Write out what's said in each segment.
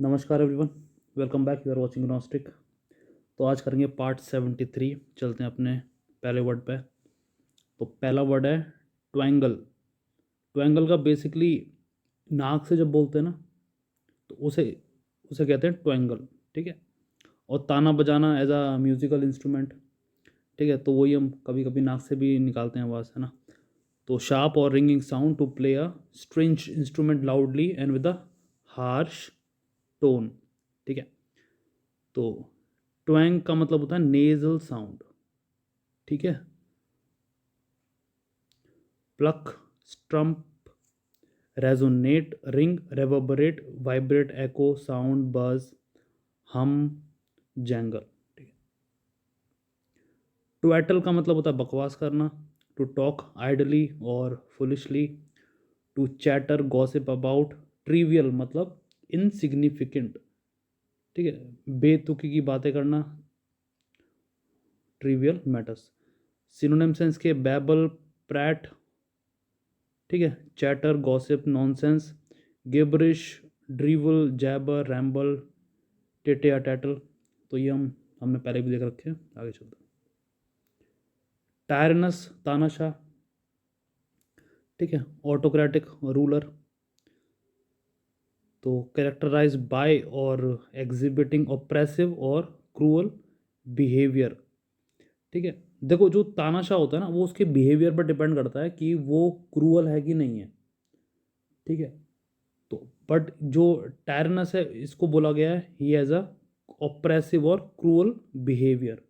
नमस्कार everyone, welcome back. You are watching Gnostic. तो आज करेंगे पार्ट 73। चलते हैं अपने पहले वर्ड पे। तो पहला वर्ड है ट्वांगल। ट्वांगल का बेसिकली नाक से जब बोलते हैं ना, तो उसे उसे कहते हैं ट्वांगल। ठीक है। और ताना बजाना एज अ म्यूजिकल इंस्ट्रूमेंट। ठीक है, तो वही हम कभी कभी नाक से भी निकालते हैं आवाज़, है ना। तो शार्प और ringing sound to play a string instrument loudly and with a harsh tone. ठीक है। तो ट्वैंग का मतलब होता है नेजल साउंड। ठीक है। प्लक, स्ट्रम्प, रेजोनेट, रिंग, रेवर्बरेट, वाइब्रेट, एको, साउंड, बज, हम, जैंगल। ठीक है। ट्वैटल का मतलब होता है बकवास करना। टू टॉक आइडली और foolishly. To chatter gossip about. Trivial मतलब इनसिग्निफिकेंट। ठीक है, बेतुकी की बातें करना, ट्रिवियल मैटर्स। सिनोनिम सेंस के बैबल, प्रैट। ठीक है, chatter, gossip, nonsense, gibberish, drivel, jabber, ramble, tittle, tattle. तो ये हमने पहले भी देख रखे हैं। आगे चलते हैं। टायरनस, तानाशाह। ठीक है, ऑटोक्रेटिक, रूलर। तो कैरेक्टराइज बाय और एग्जिबिटिंग ऑप्रेसिव और क्रूअल बिहेवियर। ठीक है। देखो, जो तानाशाह होता है ना, वो उसके बिहेवियर पर डिपेंड करता है कि वो क्रूअल है कि नहीं है। ठीक है। तो बट जो टायरनस है, इसको बोला गया है ही हैज़ अ ऑप्रेसिव और क्रूअल बिहेवियर।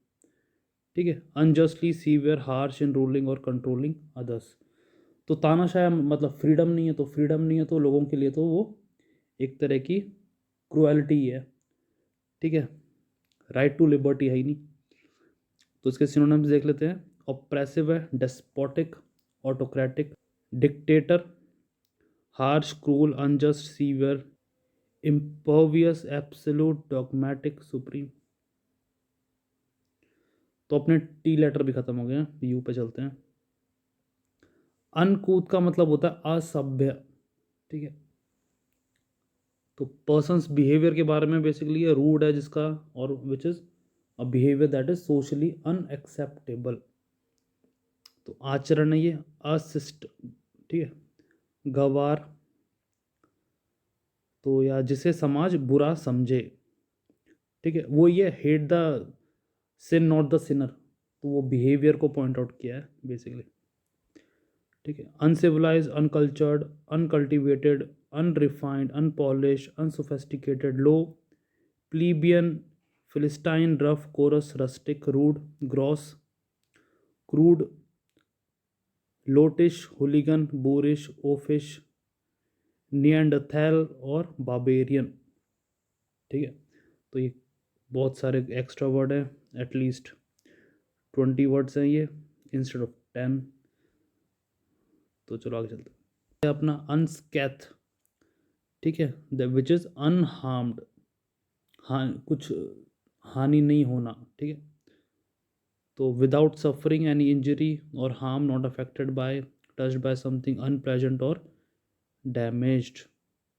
ठीक है, अनजस्टली सीवियर, हार्श इन रूलिंग और कंट्रोलिंग अदर्स। तो तानाशाह मतलब फ्रीडम नहीं है, तो फ्रीडम नहीं है तो लोगों के लिए तो वो एक तरह की क्रुएलिटी है। ठीक है, राइट टू लिबर्टी है ही नहीं। तो इसके सिनोनिम्स देख लेते हैं। ऑप्रेसिव है despotic, autocratic, dictator, harsh, cruel, unjust, severe, impervious, absolute, dogmatic, supreme. तो अपने टी लेटर भी खत्म हो गए हैं, यू पे चलते हैं। अनकूथ का मतलब होता है असभ्य। ठीक है। तो पर्सन्स बिहेवियर के बारे में बेसिकली ये रूड है जिसका, और which is a behaviour that is socially unacceptable. तो आचरण है ये अशिष्ट। ठीक है। गवार, तो या जिसे समाज बुरा समझे। ठीक है, वो ये hate the sin not the sinner. तो वो बिहेवियर को पॉइंट आउट किया है बेसिकली। ठीक है। Uncivilised, uncultured, uncultivated, unrefined, unpolished, unsophisticated, low, plebeian, philistine, rough, coarse, rustic, rude, gross, crude, loutish, hooligan, boorish, oafish, Neanderthal और बाबेरियन। ठीक है। तो ये बहुत सारे एक्स्ट्रा वर्ड हैं, एटलीस्ट 20 वर्ड्स हैं ये इंस्टेड ऑफ 10। तो चलो आगे चलते हैं। अपना अनस्कैथ। ठीक है, द विच इज़ अनहार्म्ड। हाँ, कुछ हानि नहीं होना। ठीक है। तो विदाउट सफरिंग एनी इंजरी और harm, not affected by, touched bye something unpleasant और डैमेज्ड।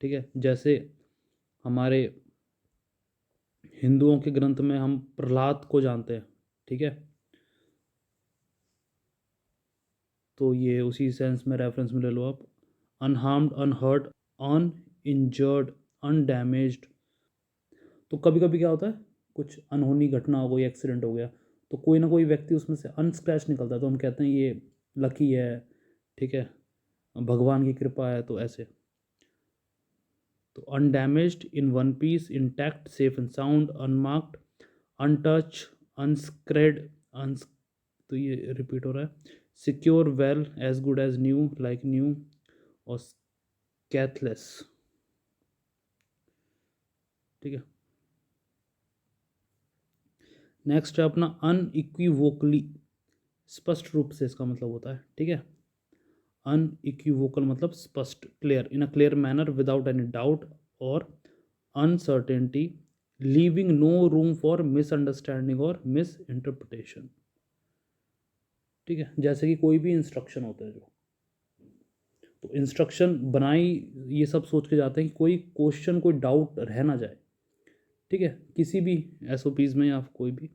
ठीक है, जैसे हमारे हिंदुओं के ग्रंथ में हम प्रहलाद को जानते हैं। ठीक है। तो ये उसी सेंस में रेफरेंस में ले लो आप। Unharmed, unhurt, uninjured, undamaged. तो कभी कभी क्या होता है, कुछ अनहोनी घटना हो गई, एक्सीडेंट हो गया, तो कोई ना कोई व्यक्ति उसमें से अनस्क्रैच निकलता है, तो हम कहते हैं ये लकी है। ठीक है, भगवान की कृपा है, तो ऐसे। तो undamaged, in one piece, intact, safe and sound, unmarked, untouched, unscratched, अनस तो ये रिपीट हो रहा है। Secure, well, as good as new, like new, और कैथलेस। ठीक है। नेक्स्ट है अपना अनइक्विवोकली। स्पष्ट रूप से इसका मतलब होता है। ठीक है। अनइक्विवोकल मतलब स्पष्ट, clear, in a clear manner, without any doubt और uncertainty, leaving no room for misunderstanding और मिस इंटरप्रिटेशन। ठीक है, जैसे कि कोई भी इंस्ट्रक्शन होता है जो, तो इंस्ट्रक्शन बनाई ये सब सोच के जाते हैं कि कोई क्वेश्चन कोई डाउट रह ना जाए, ठीक है, किसी भी एसओपीज़ में या कोई भी।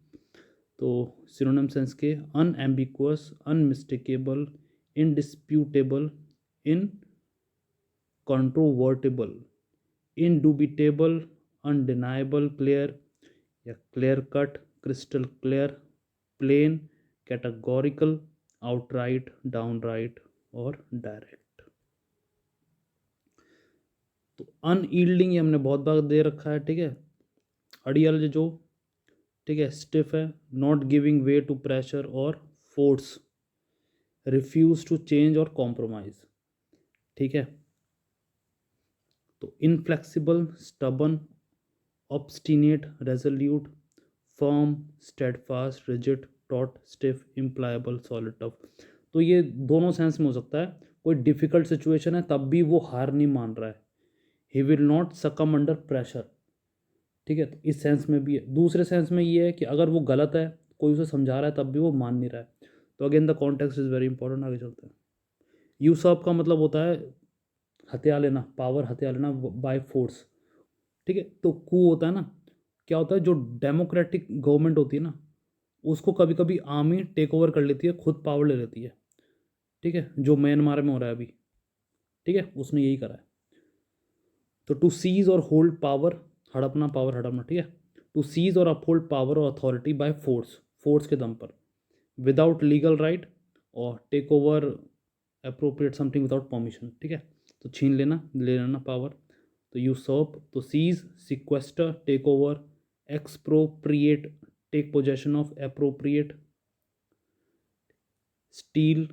तो सिनोनिम सेंस के unambiguous, unmistakable, indisputable, incontrovertible, indubitable, undeniable, clear या clear cut, crystal clear, plain, categorical, outright, downright और डायरेक्ट। तो अनयील्डिंग ये हमने बहुत बार दे रखा है, ठीक है। अड़ियल जो, ठीक है, स्टिफ है, not giving way to pressure और फोर्स, रिफ्यूज टू चेंज और कॉम्प्रोमाइज, ठीक है। तो inflexible, stubborn, obstinate, resolute, firm, steadfast, rigid, taut, stiff, impliable, solid, tough. तो ये दोनों सेंस में हो सकता है। कोई डिफिकल्ट सिचुएशन है तब भी वो हार नहीं मान रहा है, ही विल नॉट सकम अंडर प्रेशर, ठीक है। तो इस सेंस में भी है। दूसरे सेंस में ये है कि अगर वो गलत है, कोई उसे समझा रहा है तब भी वो मान नहीं रहा है। तो again the context is very important. आगे चलते हैं। यूसर्प का मतलब होता है हत्या लेना, पावर हत्या लेना बाय फोर्स, ठीक है। तो कू होता है ना, क्या होता है, जो डेमोक्रेटिक गवर्नमेंट होती है ना, उसको कभी कभी आर्मी टेक ओवर कर लेती है, खुद पावर ले लेती है, ठीक है, जो म्यांमार में हो रहा है अभी, ठीक है, उसने यही करा है। तो टू सीज और होल्ड पावर, हड़पना, पावर हड़पना, ठीक है। टू सीज और अपहोल्ड पावर और अथॉरिटी बाय फोर्स, फोर्स के दम पर, विदाउट लीगल राइट, और take over, appropriate something without permission, ठीक है। तो छीन लेना, ले लेना पावर। तो यूसर्प, तो seize, sequester, take over, expropriate, take possession of, appropriate, steal,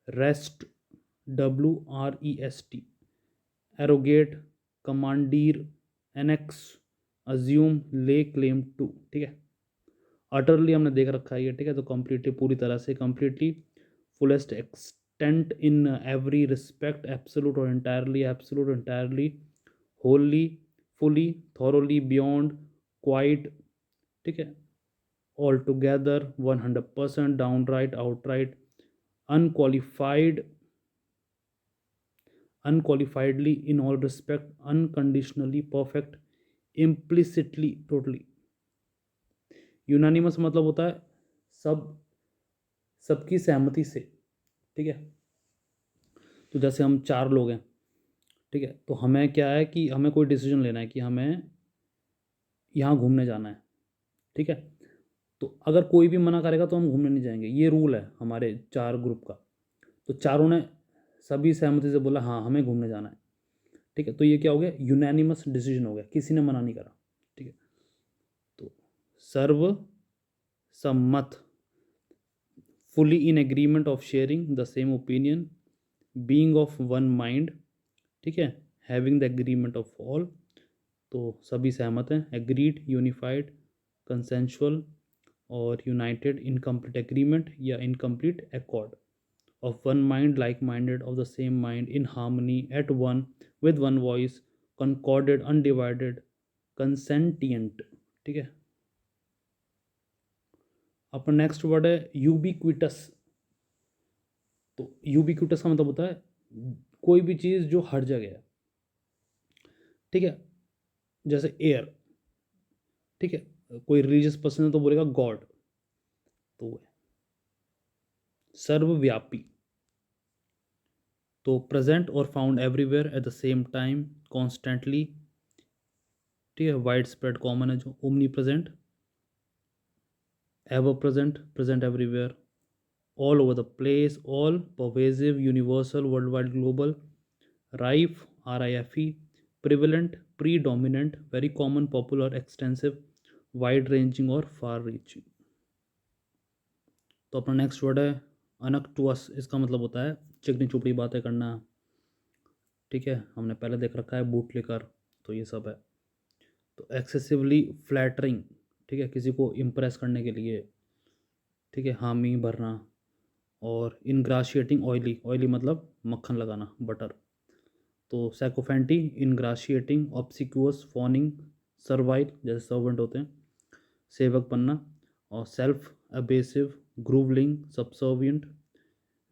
wrest, WREST, arrogate, commandeer, annex, assume, lay, claim to, ठीक है। अटरली हमने देख रखा है ये, ठीक है। तो कंप्लीटली, पूरी तरह से, completely, fullest extent, in every respect, absolute और entirely, absolute, entirely, wholly, fully, thoroughly, beyond, quite, ठीक है, altogether, 100%, downright, outright, unqualified, unqualifiedly, in all respect, unconditionally, perfect, implicitly, totally. Unanimous मतलब होता है सब, सबकी सहमति से, ठीक है। तो जैसे हम 4 लोग हैं, ठीक है, तो हमें क्या है कि हमें कोई डिसीजन लेना है कि हमें यहाँ घूमने जाना है, ठीक है। तो अगर कोई भी मना करेगा तो हम घूमने नहीं जाएंगे, ये रूल है हमारे 4 ग्रुप का। तो चारों ने सभी सहमति से बोला हाँ हमें घूमने जाना है, ठीक है। तो ये क्या हो गया, यूनानिमस डिसीजन हो गया, किसी ने मना नहीं करा, ठीक है। तो सर्वसम्मत, fully in agreement of sharing the same opinion, being of one mind, ठीक है, having the agreement of all। तो सभी सहमत हैं, agreed, unified, consensual और united, incomplete agreement या incomplete accord, of one mind, like minded, of the same mind, in harmony, at one, with one voice, concorded, undivided, consentient, ठीक है। अपना next word है यूबिक्विटस। तो यूबिक्विटस का मतलब होता है कोई भी चीज़ जो हर जगह है, ठीक है। जैसे एयर, ठीक है, कोई रिलीजियस पर्सन है तो बोलेगा गॉड, तो वो है सर्वव्यापी। तो प्रेजेंट और found everywhere at the same time, constantly, ठीक है, वाइड स्प्रेड कॉमन है जो, omni present, ever present, present everywhere, all over the place, all pervasive, universal, worldwide, global, rife, RIFE, prevalent, predominant, very common, popular, extensive, wide ranging और far reaching। तो अपना next word है अनक्टुअस। इसका मतलब होता है चिकनी चुपड़ी बातें करना, ठीक है, हमने पहले देख रखा है बूट लेकर, तो ये सब है। तो एक्सेसिवली फ्लैटरिंग, ठीक है, किसी को इम्प्रेस करने के लिए, ठीक है, हामी भरना। और इनग्राशिएटिंग, ऑयली, ऑयली मतलब मक्खन लगाना, बटर। तो sycophancy, ingratiating, obsequious, fawning, servile जैसे सर्वेंट होते हैं, सेवक बनना। और self abasive, grovelling, subservient,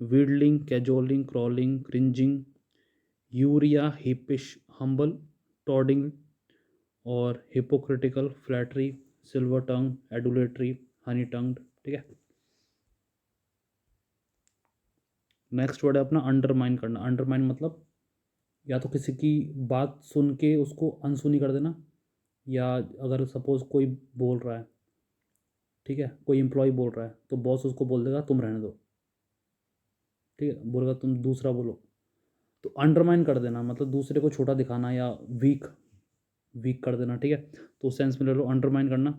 wheedling, cajoling, crawling, cringing, Uriah, Heepish, humble, toadying और hypocritical, flattery, silver tongue, adulatory, honey tongued. ठीक है। नेक्स्ट वर्ड है अपना अंडरमाइन करना। अंडरमाइन मतलब या तो किसी की बात सुन के उसको अनसुनी कर देना, या अगर सपोज कोई बोल रहा है, ठीक है, कोई एम्प्लॉय बोल रहा है तो बॉस उसको बोल देगा तुम रहने दो, ठीक है, बोलेगा तुम दूसरा बोलो। तो अंडरमाइन कर देना मतलब दूसरे को छोटा दिखाना या वीक वीक कर देना। ठीक है, तो उस सेंस में ले लो अंडरमाइन करना,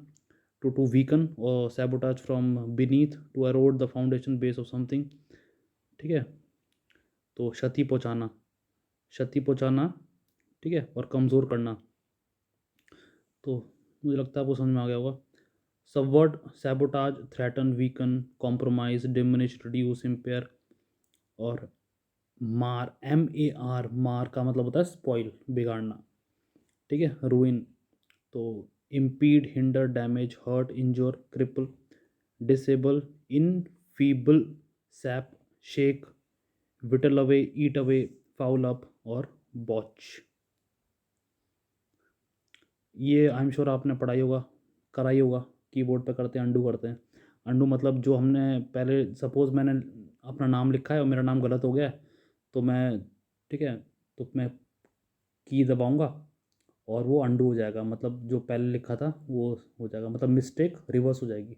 टू वीकन और sabotage from beneath, to erode the foundation base of something. ठीक है, तो क्षति पहुँचाना, ठीक है, और कमज़ोर करना। तो मुझे लगता है आपको समझ में आ गया होगा। Subvert, sabotage, threaten, weaken, compromise, diminish, reduce, empire. और मार, MAR, मार का मतलब होता है स्पॉइल, बिगाड़ना। ठीक है, रूइन, तो impede, hinder, damage, hurt, injure, cripple, disable, enfeeble, sap, shake, whittle away, eat away, foul up और बॉच। ये आई एम श्योर आपने पढ़ाई होगा, कराई होगा, कीबोर्ड पे करते हैं, अंडू करते हैं। अंडू मतलब जो हमने पहले, सपोज़ मैंने अपना नाम लिखा है और मेरा नाम गलत हो गया है, तो मैं, ठीक है, तो मैं की दबाऊंगा और वो अंडू हो जाएगा, मतलब जो पहले लिखा था वो हो जाएगा, मतलब मिस्टेक रिवर्स हो जाएगी।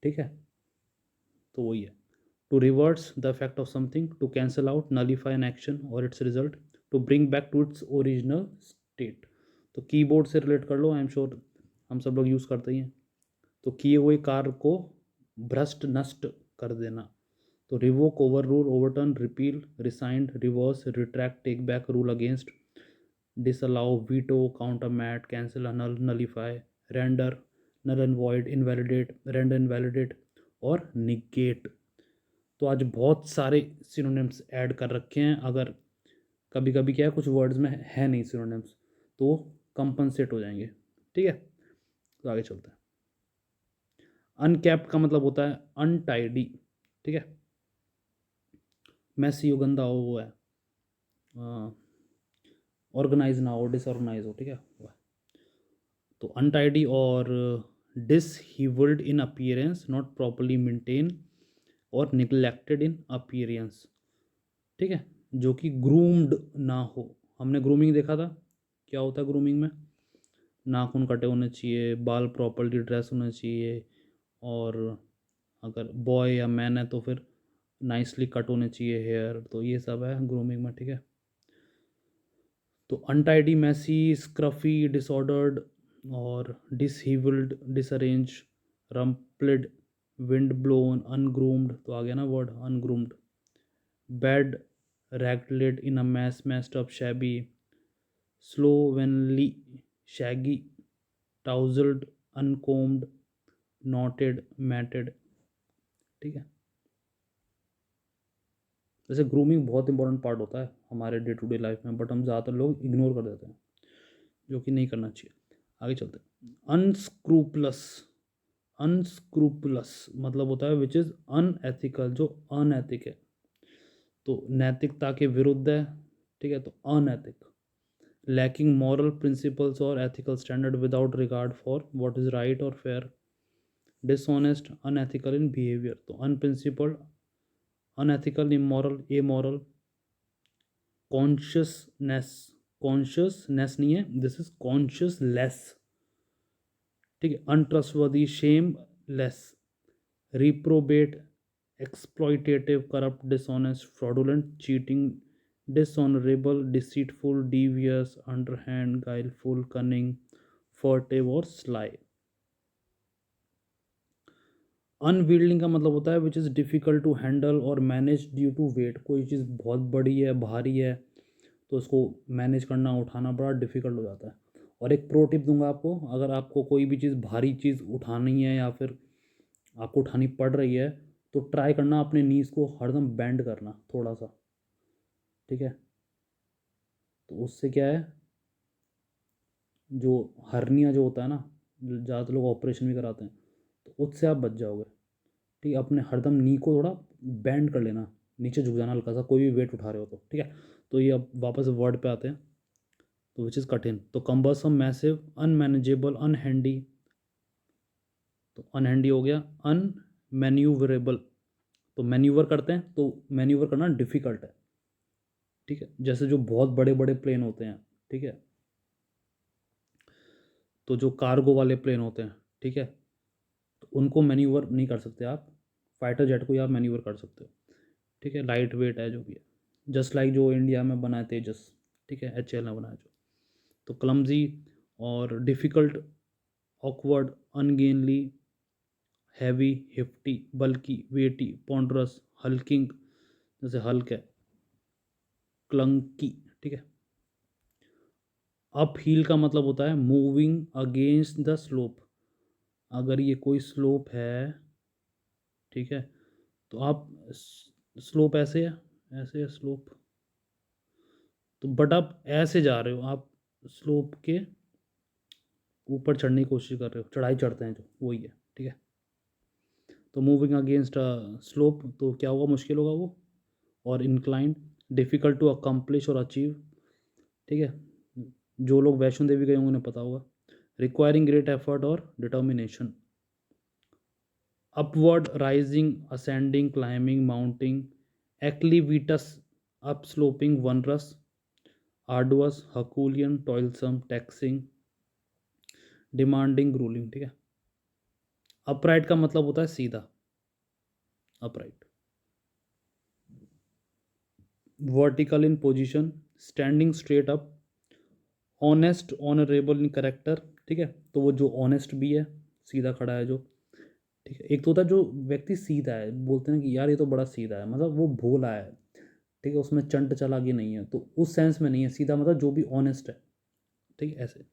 ठीक है, तो वही है, to reverse the effect of something, to cancel out, nullify an action और its result, to bring back to its original state. तो कीबोर्ड से रिलेट कर लो, आई एम श्योर हम सब लोग यूज़ करते ही हैं। तो किए हुए कार्य को भ्रष्ट नष्ट कर देना। तो revoke, overrule, overturn, repeal, rescind, reverse, retract, take back, rule against, disallow, veto, countermand, cancel, null, nullify, render, null and void, invalidate, render invalidate और निगेट। तो आज बहुत सारे सिनोनिम्स ऐड कर रखे हैं। अगर कभी कभी क्या है, कुछ वर्ड्स में है नहीं सिनोनिम्स, तो कंपनसेट हो जाएंगे। ठीक है, तो आगे चलते हैं। अनकैप्ड का मतलब होता है अनटाइडी। ठीक है, मैसी हो, गंदा हो, वो है, ऑर्गेनाइज ना हो, डिसऑर्गेनाइज हो। ठीक है, वो है। तो अनटाइडी और dishevelled in appearance, not properly maintain और निगलेक्टेड इन अपीयरेंस। ठीक है, जो कि ग्रूम्ड ना हो। हमने ग्रूमिंग देखा था, क्या होता है ग्रूमिंग में, नाखून कटे होने चाहिए, बाल प्रॉपरली ड्रेस होने चाहिए, और अगर बॉय या मैन है तो फिर नाइसली कट होने चाहिए हेयर। तो ये सब है ग्रूमिंग में। ठीक है, तो अनटाइडी, मैसी, स्क्रफी, डिसऑर्डर्ड और डिसहीवल्ड, डिसअरेंज, रम्पल्ड, विंड ब्लोन, अनग्रूम्ड, तो आ गया ना word ungroomed, bedraggled, in a mess, messed up, shabby, slovenly, shaggy, tousled, uncombed, knotted, matted. ठीक है, वैसे ग्रूमिंग बहुत इंपॉर्टेंट पार्ट होता है हमारे डे टू डे लाइफ में, बट हम ज़्यादातर लोग इग्नोर कर देते हैं, जो कि नहीं करना चाहिए। आगे चलते हैं। अनस्क्रूपलस, अनस्क्रूपलस मतलब होता है विच इज़ अनएथिकल, जो अनैतिक है, तो नैतिकता के विरुद्ध है। ठीक है, तो अनैतिक, लैकिंग मॉरल प्रिंसिपल्स और ethical standard, without regard for what is right और fair, dishonest, unethical in behaviour, तो unprincipled, unethical, immoral, amoral, consciousness, consciousness नहीं है, दिस इज कॉन्शियसलेस। ठीक है, untrustworthy, shameless, reprobate, exploitative, corrupt, dishonest, fraudulent, cheating, dishonourable, deceitful, devious, underhand, guileful, cunning, furtive और sly. Unwielding का मतलब होता है which is difficult to handle और मैनेज ड्यू टू वेट, कोई चीज़ बहुत बड़ी है, भारी है, तो उसको मैनेज करना, उठाना बड़ा डिफ़िकल्ट हो जाता है। और एक प्रो टिप दूंगा आपको, अगर आपको कोई भी चीज़, भारी चीज़ उठानी है या फिर आपको उठानी पड़ रही है, तो ट्राई करना अपने नीज़ को हरदम बेंड करना थोड़ा सा। ठीक है, तो उससे क्या है, जो हर्निया जो होता है ना, ज़्यादातर लोग ऑपरेशन भी कराते हैं, तो उससे आप बच जाओगे। ठीक है, अपने हरदम नी को थोड़ा बैंड कर लेना, नीचे झुक जाना हल्का सा, कोई भी वेट उठा रहे हो तो, ठीक है। तो ये अब वापस वर्ड पे आते हैं, तो विच इज़ कठिन, तो कम्बरसम, मैसिव, अनमैनेजेबल, अनहैंडी, तो अनहैंडी हो गया, अनमैन्यूवरेबल, तो मैन्यूवर करते हैं तो मैन्यूवर करना डिफ़िकल्ट है, ठीक है। जैसे जो बहुत बड़े बड़े प्लेन होते हैं, ठीक है, तो जो कार्गो वाले प्लेन होते हैं, ठीक है, तो उनको मैन्यूवर नहीं कर सकते आप, फाइटर जेट को ही आप मैन्यूवर कर सकते हो, ठीक है, लाइट वेट है जो भी है, जस्ट लाइक जो इंडिया में बना है तेजस, ठीक है, HAL ने बनाया जो, तो क्लमजी और डिफ़िकल्ट, ऑकवर्ड, अनगेनली, हैवी, हिफ्टी, बल्की, वेटी, पॉन्डरस, हल्किंग, जैसे हल्क है, क्लंकी, ठीक है। अप हील का मतलब होता है मूविंग अगेंस्ट द स्लोप, अगर ये कोई स्लोप है, ठीक है, तो आप स्लोप ऐसे है, ऐसे है स्लोप, तो बट आप ऐसे जा रहे हो, आप स्लोप के ऊपर चढ़ने की कोशिश कर रहे हो, चढ़ाई चढ़ते हैं जो, वही है, ठीक है। तो मूविंग अगेंस्ट स्लोप, तो क्या होगा, मुश्किल होगा वो, और इंक्लाइंड, डिफ़िकल्ट टू अकम्प्लिश और अचीव, ठीक है, जो लोग वैष्णो देवी गए होंगे उन्हें पता होगा, रिक्वायरिंग ग्रेट एफर्ट और determination, upward, rising, ascending, climbing, mounting, acclivitus, upsloping, wondrous, arduous, herculean, toilsome, taxing, demanding, grueling, ठीक है। अपराइट का मतलब होता है सीधा, अपराइट, वर्टिकल इन position, standing straight up, honest, honourable इन करेक्टर, ठीक है, तो वो जो ऑनेस्ट भी है, सीधा खड़ा है जो, ठीक है। एक तो होता है जो व्यक्ति सीधा है, बोलते हैं कि यार ये तो बड़ा सीधा है, मतलब वो भोला है, ठीक है, उसमें चंट चालाकी नहीं है, तो उस सेंस में नहीं है, सीधा मतलब जो भी ऑनेस्ट है, ठीक है, ऐसे।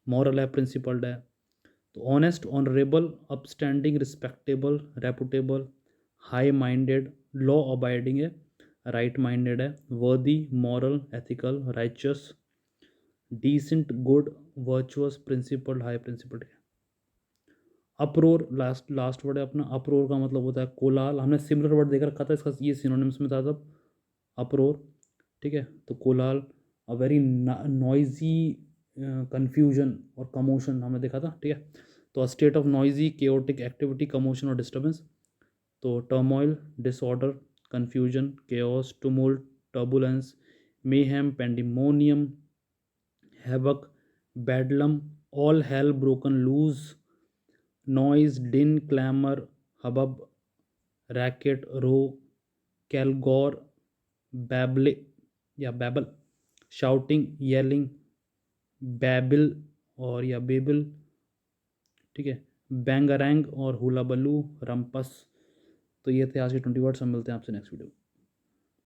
मॉरल है, प्रिंसिपल्ड है, तो honest, honourable, upstanding, respectable, reputable, high minded, law abiding है, राइट माइंडेड है, worthy, moral, ethical, righteous, decent, good, virtuous, principled, high principled है। अप्रोर, लास्ट लास्ट वर्ड है अपना, अप्रोर का मतलब होता है कोलाहल, हमने सिमिलर वर्ड देख रखा था इसका, ये सिनोनिम्स में था सब, अप्रोर, ठीक है, तो कोलाहल, अ वेरी नॉइजी, कन्फ्यूजन और कमोशन हमने देखा था, ठीक है, तो a state of noisy chaotic activity, commotion और डिस्टर्बेंस, तो turmoil, disorder, confusion, chaos, tumult, turbulence, mayhem, pandemonium, havoc, bedlam, all hell broken loose, noise, din, clamour, hubbub, racket, row, clangour, babble या babble, shouting, yelling, babble और या बेबिल, ठीक है, बैंगरैंग और hula बल्लू, रम्पस। तो ये थे आज के 20 वर्ड्स, हम मिलते हैं आपसे नेक्स्ट वीडियो।